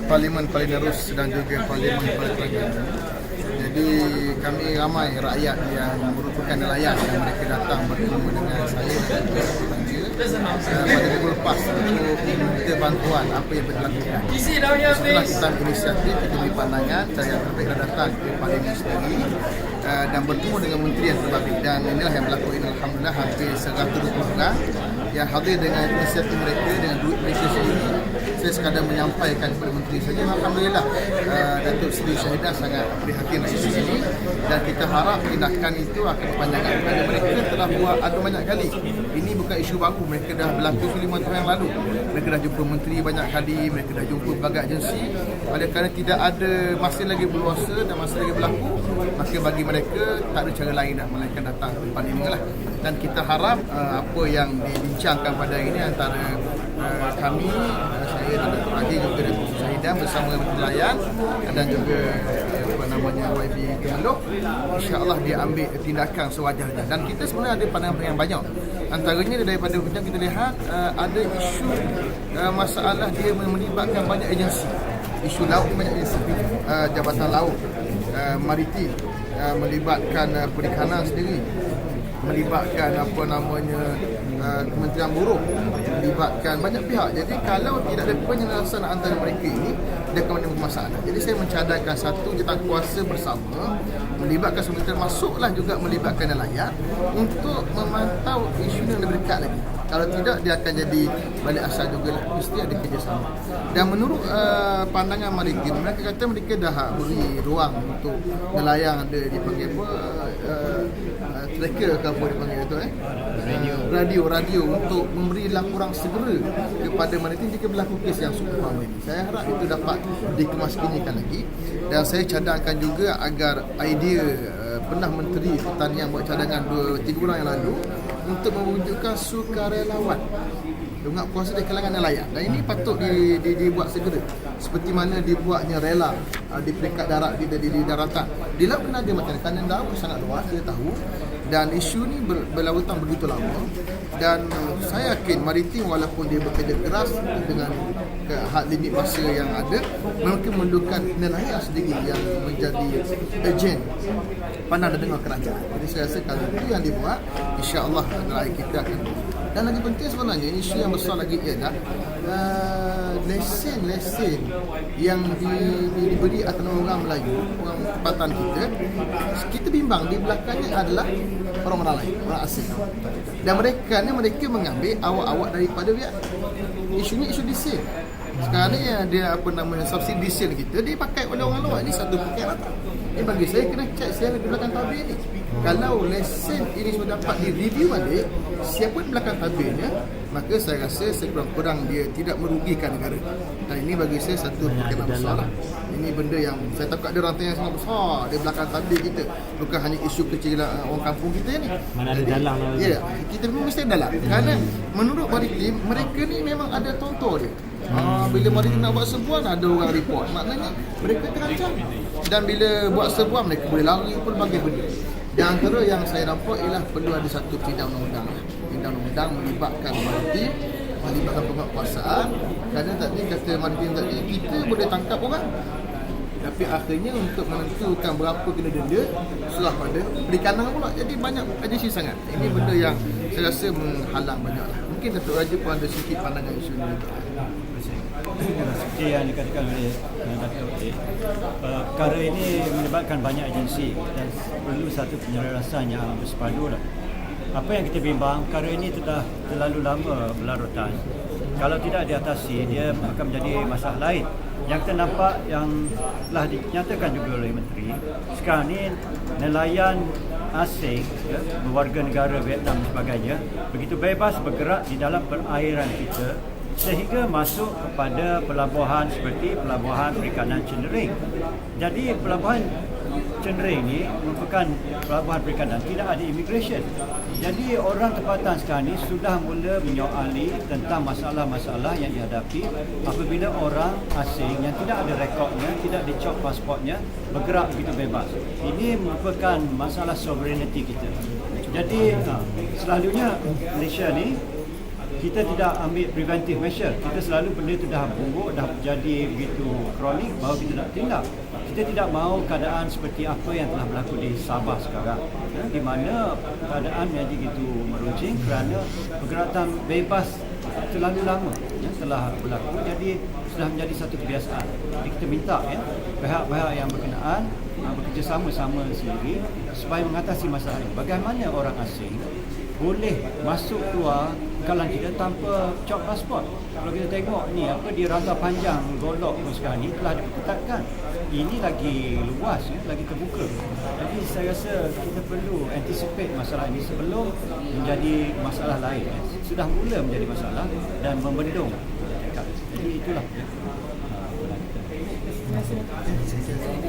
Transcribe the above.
Parlimen paling terus dan juga Parlimen paling terakhir. Jadi kami ramai rakyat yang merupakan nelayan yang mereka datang bertemu dengan saya dan pada minggu lepas untuk meminta bantuan apa yang dilakukan. Setelah kita inisiatif, kita beri pandangan cara yang terbaik dan datang ke Parlimen sendiri dan bertemu dengan menteri yang terbaik, dan inilah yang berlaku ini. Alhamdulillah hampir 120 orang yang hadir dengan inisiatif mereka, dengan duit mereka sendiri. Saya sekadar menyampaikan kepada menteri saja. Alhamdulillah Datuk Seri Syahidah sangat prihatin dari isu ini, dan kita harap tindakan itu akan berpanjangan kerana mereka telah buat ada banyak kali. Ini bukan isu baru, mereka dah berlaku 5 tahun yang lalu. Mereka dah jumpa menteri banyak kali, mereka dah jumpa berbagai agensi. Oleh kerana tidak ada masih lagi berluasa dan masih lagi berlaku, maka bagi mereka tak ada cara lain dah melainkan datang ke Parlimen lah. Dan kita harap apa yang dibincangkan pada hari ini antara kami, saya dan Datuk Haji juga Datuk Syahidah bersama dengan nelayan dan juga YB Kemeluk, insya-Allah dia ambil tindakan sewajarnya. Dan kita sebenarnya ada pandangan yang banyak. Antaranya daripada bincang kita lihat ada isu masalah dia melibatkan banyak agensi. Isu laut banyak agensi, Jabatan Laut, Maritim, melibatkan Perikanan sendiri, melibatkan Kementerian Buruh, melibatkan banyak pihak. Jadi kalau tidak ada penyelesaian antara mereka ini, dia akan menimbulkan masalah. Jadi saya mencadangkan satu jawatankuasa bersama, melibatkan semua, termasuklah juga melibatkan nelayan untuk memantau isu yang lebih dekat lagi. Kalau tidak, dia akan jadi balik asal juga lah. Mesti ada kerjasama. Dan menurut pandangan maritim, mereka kata mereka dah beri ruang untuk nelayan ada dipanggil apa, tracker ke apa dipanggil tu radio untuk memberi laporan segera kepada maritim jika berlaku kes yang serupa ini. Saya harap itu dapat dikemaskinkan lagi, dan saya cadangkan juga agar idea pernah Menteri Pertanian buat cadangan 2-3 bulan yang lalu untuk mewujudkan sukarelawan dengan kuasa di kalangan nelayan, dan ini patut dibuat segera seperti mana dibuatnya rela di peringkat darat di daratan. Di laut pun ada macam kerana laut sangat luas, kita tahu, dan isu ni berlautan begitu lama, dan saya yakin maritim walaupun dia bekerja keras dengan had limit masa yang ada, mereka memerlukan nelayan sendiri yang menjadi ejen pandang dan dengar kerajaan. Jadi saya rasa kalau itu yang dibuat, insya-Allah nelayan kita akan. Dan lagi penting sebenarnya, isu yang besar lagi ialah lesen yang diberi atas nama orang Melayu, orang tempatan kita bimbang di belakangnya adalah orang lain, orang asing. Dan mereka mengambil awak-awak daripada biak. Isunya isu diesel. Sekarang ni dia subsidi diesel kita dipakai oleh orang luar. Ini satu perkara. Ini bagi saya kena cek siapa di belakang tabir ni. Kalau lesen ini sudah dapat direview balik, siapa di belakang tabirnya, maka saya rasa sekurang-kurang dia tidak merugikan negara. Dan ini bagi saya satu perkara besar lah. Ini benda yang saya takut ada rantai yang sangat besar di belakang tabir kita. Bukan hanya isu kecil orang kampung kita ni. Mana ada dalang lah. Ya, kita memang mesti dalang. Kerana menurut maritim, mereka ni memang ada contoh dia. Bila maritim nak buat sebuah, ada orang report. Maknanya mereka terancam. Dan bila buat sebuah, mereka boleh lari pelbagai benda. Dan antara yang saya nampak ialah perlu ada satu tindak undang-undang. Tindak undang melibatkan maritim, melibatkan penguatkuasaan. Kerana tadi kata maritim tadi, kita boleh tangkap orang, tapi akhirnya untuk menentukan berapa kena denda serah pada perikanan pula. Jadi banyak agensi sangat. Ini benda yang saya rasa menghalang banyaklah. Mungkin Datuk Raja pun ada sedikit pandangan isu ini. Seperti yang dikatakan oleh Datuk Okey, perkara ini melibatkan banyak agensi dan perlu satu penyelarasan yang bersepadu lah. Apa yang kita bimbang, perkara ini telah terlalu lama berlarutan. Kalau tidak diatasi, dia akan menjadi masalah lain. Yang kita nampak yang telah dinyatakan juga oleh Menteri, sekarang ni nelayan asing, berwarga negara Vietnam dan sebagainya, begitu bebas bergerak di dalam perairan kita sehingga masuk kepada pelabuhan seperti pelabuhan perikanan Cendering. Jadi pelabuhan Cendering ni merupakan pelabuhan perikanan, tidak ada immigration. Jadi orang tempatan sekarang ni sudah mula menyoali tentang masalah-masalah yang dihadapi apabila orang asing yang tidak ada rekodnya, tidak dicop pasportnya, bergerak begitu bebas. Ini merupakan masalah sovereignty kita. Jadi selalunya Malaysia ni kita tidak ambil preventive measure. Kita selalu benda itu dah buruk, dah jadi begitu kronik, baru kita nak tindak. Kita tidak mahu keadaan seperti apa yang telah berlaku di Sabah sekarang, di mana keadaan menjadi begitu meruncing kerana pergerakan bebas terlalu lama telah berlaku, jadi sudah menjadi satu kebiasaan. Jadi kita minta pihak-pihak yang berkenaan bekerjasama-sama sendiri supaya mengatasi masalah ini. Bagaimana orang asing boleh masuk keluar kalangan kita tanpa cop pasport? Kalau kita tengok ni di rangka panjang Golok pun sekarang ni telah diperketatkan. Ini lagi luas, lagi terbuka. Jadi saya rasa kita perlu anticipate masalah ini sebelum menjadi masalah lain. Sudah mula menjadi masalah dan membendung. Jadi itulah. Terima kasih.